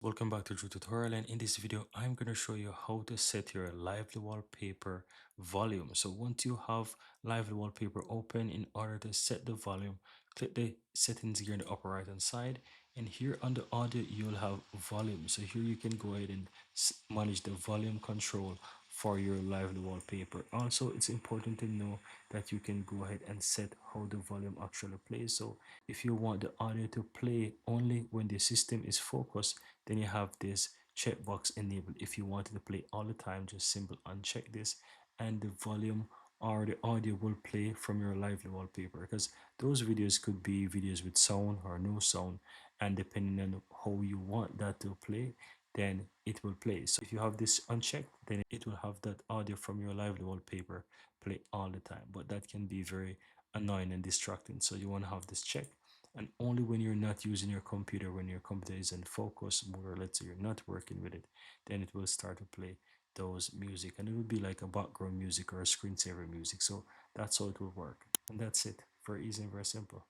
Welcome back to Drew Tutorial, and in this video I'm going to show you how to set your Lively Wallpaper volume. So once you have Lively Wallpaper open, in order to set the volume, click the settings here in the upper right hand side, and here on the audio you'll have volume. So here you can go ahead and manage the volume control for your Lively Wallpaper. Also, it's important to know that you can go ahead and set how the volume actually plays. So if you want the audio to play only when the system is focused, then you have this checkbox enabled. If you want it to play all the time, just simply uncheck this, and the volume or the audio will play from your Lively Wallpaper, because those videos could be videos with sound or no sound, and depending on how you want that to play, then it will play. So if you have this unchecked, then it will have that audio from your Lively Wallpaper play all the time, but that can be very annoying and distracting. So you want to have this checked, and only when you're not using your computer, when your computer is in focus mode, or let's say you're not working with it, then it will start to play those music, and it will be like a background music or a screensaver music. So that's how it will work, and that's it. Very easy and very simple.